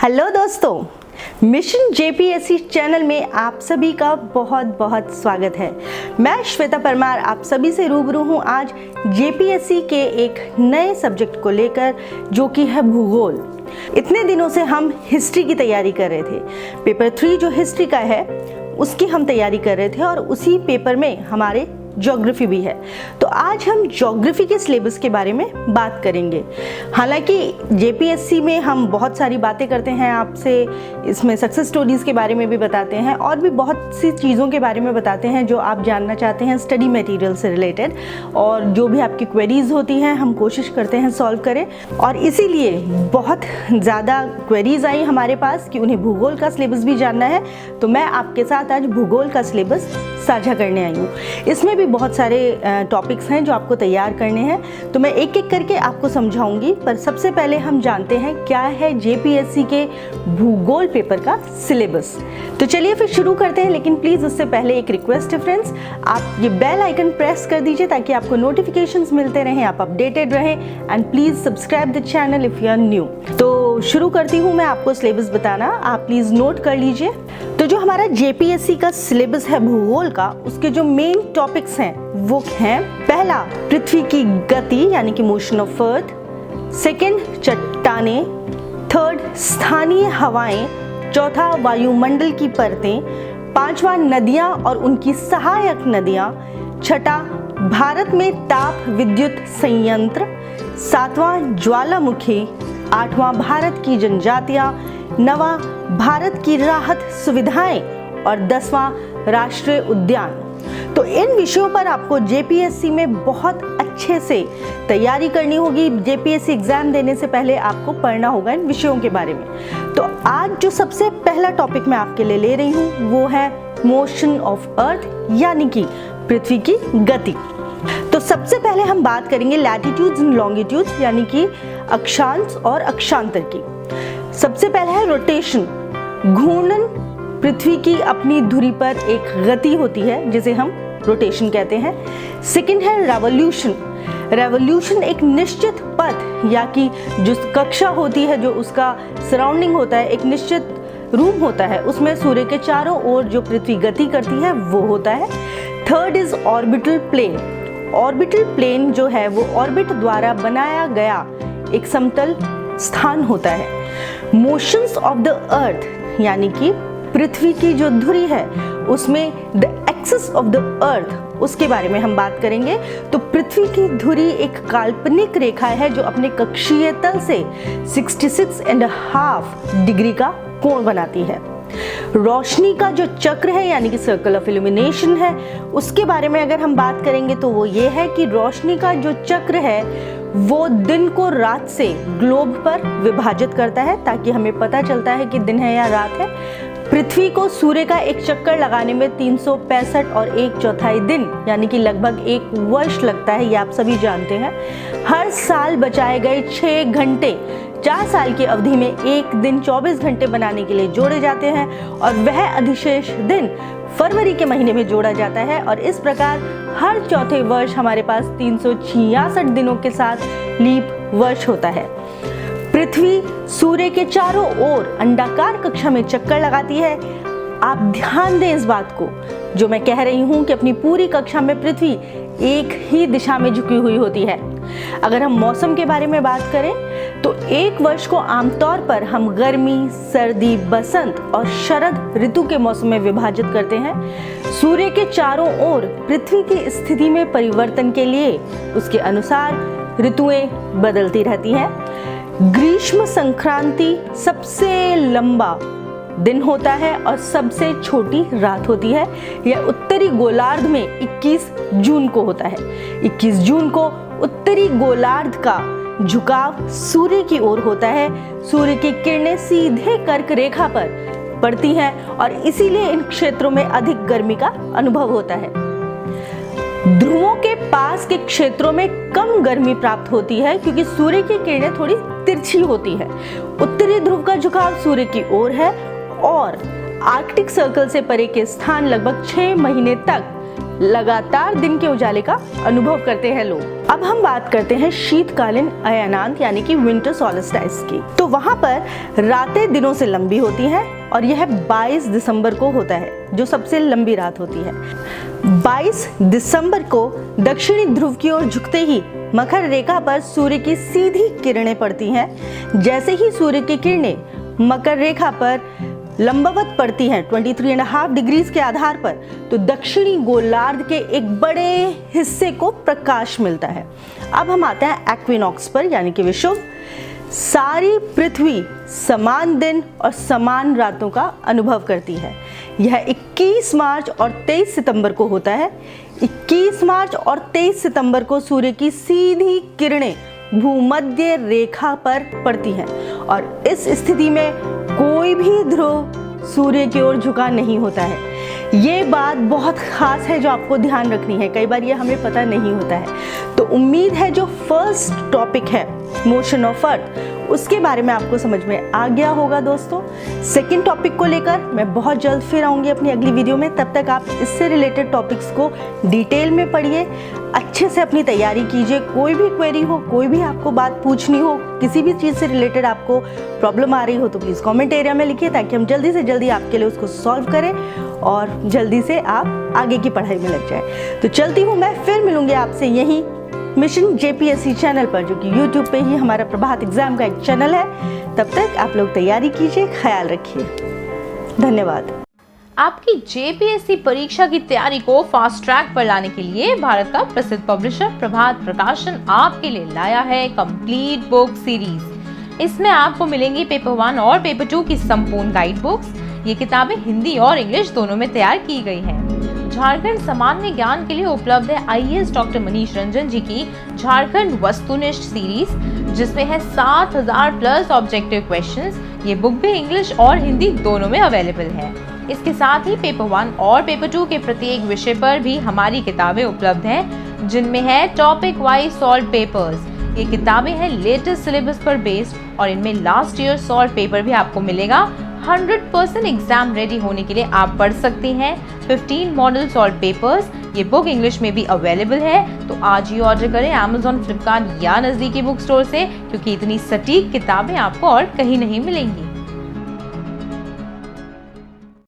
Hello दोस्तों, mission JPSC channel में आप सभी का बहुत बहुत स्वागत है। मैं श्वेता परमार आप सभी से रूबरू हूँ आज जेपीएससी के एक नए सब्जेक्ट को लेकर, जो कि है भूगोल। इतने दिनों से हम हिस्ट्री की तैयारी कर रहे थे। पेपर 3 जो हिस्ट्री का है उसकी हम तैयारी कर रहे थे और उसी पेपर में हमारे ज्योग्राफी भी है। तो आज हम ज्योग्राफी के सिलेबस के बारे में बात करेंगे। हालांकि जेपीएससी में हम बहुत सारी बातें करते हैं आपसे, इसमें सक्सेस स्टोरीज के बारे में भी बताते हैं और भी बहुत सी चीज़ों के बारे में बताते हैं जो आप जानना चाहते हैं स्टडी मटेरियल से रिलेटेड, और जो भी आपकी क्वेरीज होती हैं हम कोशिश करते हैं सॉल्व करें। और इसीलिए बहुत ज़्यादा क्वेरीज आई हमारे पास कि उन्हें भूगोल का सिलेबस भी जानना है, तो मैं आपके साथ आज भूगोल का सिलेबस साझा करने आई हूँ। इसमें भी बहुत सारे टॉपिक्स हैं जो आपको तैयार करने हैं, तो मैं एक एक करके आपको समझाऊंगी। पर सबसे पहले हम जानते हैं क्या है जेपीएससी के भूगोल पेपर का सिलेबस। तो चलिए फिर शुरू करते हैं, लेकिन प्लीज़ उससे पहले एक रिक्वेस्ट है फ्रेंड्स, आप ये बेल आइकन प्रेस कर दीजिए ताकि आपको नोटिफिकेशंस मिलते रहें, आप अपडेटेड रहें, and please subscribe the channel if you are new. तो शुरू करती हूँ मैं आपको सिलेबस बताना, आप प्लीज़ नोट कर लीजिए। तो जो हमारा जेपीएससी का सिलेबस है भूगोल का, उसके जो मेन टॉपिक्स हैं वो हैं, पहला पृथ्वी की गति यानी कि मोशन ऑफ अर्थ, सेकंड चट्टानें, थर्ड स्थानीय हवाएं, चौथा वायुमंडल की परतें, पांचवा नदियां और उनकी सहायक नदियां, छठा भारत में ताप विद्युत संयंत्र, सातवां ज्वालामुखी, आठवां भारत की जनजातियां, नवा भारत की राहत सुविधाएं और 10वां राष्ट्रीय उद्यान। तो इन विषयों पर आपको जेपीएससी में बहुत अच्छे से तैयारी करनी होगी। जेपीएससी एग्जाम देने से पहले आपको पढ़ना होगा इन विषयों के बारे में। तो आज जो सबसे पहला टॉपिक मैं आपके लिए ले रही हूँ वो है मोशन ऑफ अर्थ यानी कि पृथ्वी की गति। तो सबसे पहले हम बात करेंगे लैटिट्यूड्स एंड लॉन्गिट्यूड्स यानी कि अक्षांश और अक्षांतर की। सबसे पहले है रोटेशन, घूर्णन। पृथ्वी की अपनी धुरी पर एक गति होती है जिसे हम रोटेशन कहते हैं। सेकंड है रेवोल्यूशन। रेवोल्यूशन एक निश्चित पथ या कि जो कक्षा होती है, जो उसका सराउंडिंग होता है, एक निश्चित रूम होता है, उसमें सूर्य के चारों ओर जो पृथ्वी गति करती है वो होता है। Third is orbital plane. Orbital plane जो है वो ऑर्बिट द्वारा बनाया गया एक समतल स्थान होता है। मोशंस ऑफ द अर्थ यानी कि पृथ्वी की जो धुरी है उसमें the axis of the earth, उसके बारे में हम बात करेंगे। तो पृथ्वी की धुरी एक काल्पनिक रेखा है जो अपने कक्षीय तल से 66.5 डिग्री का कोण बनाती है। रोशनी का जो चक्र है यानी कि सर्कल ऑफ इल्यूमिनेशन है, उसके बारे में अगर हम बात करेंगे तो वो ये है कि रोशनी का जो चक्र है वो दिन को रात से ग्लोब पर विभाजित करता है ताकि हमें पता चलता है कि दिन है या रात है। पृथ्वी को सूर्य का एक चक्कर लगाने में 365 और 1/4 दिन यानी कि लगभग 1 वर्ष लगता है, ये आप सभी जानते हैं। हर साल बचाए गए 6 घंटे 4 साल की अवधि में एक दिन 24 घंटे बनाने के लिए जोड़े जाते हैं और वह अधिशेष दिन फरवरी के महीने में जोड़ा जाता है। और इस प्रकार हर चौथे वर्ष हमारे पास 366 दिनों के साथ लीप वर्ष होता है। पृथ्वी सूर्य के चारों ओर अंडाकार कक्षा में चक्कर लगाती है। आप ध्यान दें इस बात को जो मैं कह रही हूं कि अपनी पूरी कक्षा में पृथ्वी एक ही दिशा में झुकी हुई होती है। अगर हम मौसम के बारे में बात करें तो एक वर्ष को आमतौर पर हम गर्मी, सर्दी, बसंत और शरद ऋतु के मौसम में विभाजित करते हैं। सूर्य के चारों ओर पृथ्वी की स्थिति में परिवर्तन के लिए उसके अनुसार ऋतुएं बदलती रहती हैं। ग्रीष्म संक्रांति सबसे लंबा दिन होता है और सबसे छोटी रात होती है। यह उत्तरी गोलार्ध में 21 जून को होता है। 21 जून को उत्तरी गोलार्ध का झुकाव सूर्य की ओर होता है। सूर्य की किरणें सीधे कर्क रेखा पर पड़ती हैं और इसीलिए इन क्षेत्रों में अधिक गर्मी का अनुभव होता है। ध्रुवों के पास के क्षेत्रों में कम गर्मी प्राप्त होती है क्योंकि सूर्य की किरणें थोड़ी तिरछी होती है। उत्तरी ध्रुव का झुकाव सूर्य की ओर है और आर्कटिक सर्कल से परे के स्थान लगभग 6 महीने तक लगातार दिन के उजाले का अनुभव करते हैं लोग। अब हम बात करते हैं शीतकालीन अयनांत यानी कि विंटर सॉल्स्टिस की। तो वहाँ पर रातें दिनों से लंबी होती हैं और यह 22 दिसंबर को होता है, जो सबसे लंबी रात होती है। 22 दिसंबर को दक्षिणी ध्रुव की ओर झुकते ही मकर रेखा पर सूर्य की सीधी किरणें पड़ती हैं। जैसे ही सूर्य की किरणें मकर रेखा पर लंबवत पड़ती हैं 23.5 डिग्रीज के आधार पर, तो दक्षिणी गोलार्ध के एक बड़े हिस्से को प्रकाश मिलता है। अब हम आते हैं एक्विनॉक्स पर यानी कि विषुव। सारी पृथ्वी समान दिन और समान रातों का अनुभव करती है। यह 21 मार्च और 23 सितंबर को होता है। 21 मार्च और 23 सितंबर को सूर्य की सीधी किरणें भूमध्य रेखा पर पड़ती हैं और इस स्थिति में कोई भी ध्रुव सूर्य की ओर झुका नहीं होता है। ये बात बहुत खास है जो आपको ध्यान रखनी है, कई बार ये हमें पता नहीं होता है। तो उम्मीद है जो फर्स्ट टॉपिक है मोशन ऑफ अर्थ, उसके बारे में आपको समझ में आ गया होगा दोस्तों। सेकंड टॉपिक को लेकर मैं बहुत जल्द फिर आऊंगी अपनी अगली वीडियो में। तब तक आप इससे रिलेटेड टॉपिक्स को डिटेल में पढ़िए, अच्छे से अपनी तैयारी कीजिए। कोई भी क्वेरी हो, कोई भी आपको बात पूछनी हो, किसी भी चीज़ से रिलेटेड आपको प्रॉब्लम आ रही हो, तो प्लीज़ कमेंट एरिया में लिखिए ताकि हम जल्दी से जल्दी आपके लिए उसको सॉल्व करें और जल्दी से आप आगे की पढ़ाई में लग जाए। तो चलती हूँ मैं, फिर मिलूंगी आपसे यहीं मिशन जेपीएससी चैनल पर, जो कि YouTube पे ही हमारा प्रभात एग्जाम का एक चैनल है। तब तक आप लोग तैयारी कीजिए, ख्याल रखिए। धन्यवाद। आपकी जेपीएससी परीक्षा की तैयारी को फास्ट ट्रैक पर लाने के लिए भारत का प्रसिद्ध पब्लिशर प्रभात प्रकाशन आपके लिए लाया है कंप्लीट बुक सीरीज। इसमें आपको मिलेंगी पेपर 1 और पेपर 2 की संपूर्ण गाइड बुक्स। ये किताबें हिंदी और इंग्लिश दोनों में तैयार की गई हैं। झारखंड सामान्य ज्ञान के लिए उपलब्ध है आईएएस डॉक्टर मनीष रंजन जी की झारखंड वस्तुनिष्ठ सीरीज, जिसमें है 7000 प्लस ऑब्जेक्टिव क्वेश्चंस। ये बुक भी इंग्लिश और हिंदी दोनों में अवेलेबल है। इसके साथ ही पेपर 1 और पेपर 2 के प्रत्येक विषय पर भी हमारी किताबें उपलब्ध हैं, जिनमें है टॉपिक वाइज सॉल्व पेपर्स। ये किताबें हैं लेटेस्ट सिलेबस पर बेस्ड और इनमें लास्ट ईयर सॉल्व पेपर भी आपको मिलेगा। 100% एग्जाम रेडी होने के लिए आप पढ़ सकते हैं 15 मॉडल सॉल्व पेपर्स। ये बुक इंग्लिश में भी अवेलेबल है, तो आज ही ऑर्डर करें Amazon, फ्लिपकार्ट या नज़दीकी बुक स्टोर से, क्योंकि इतनी सटीक किताबें आपको और कहीं नहीं मिलेंगी।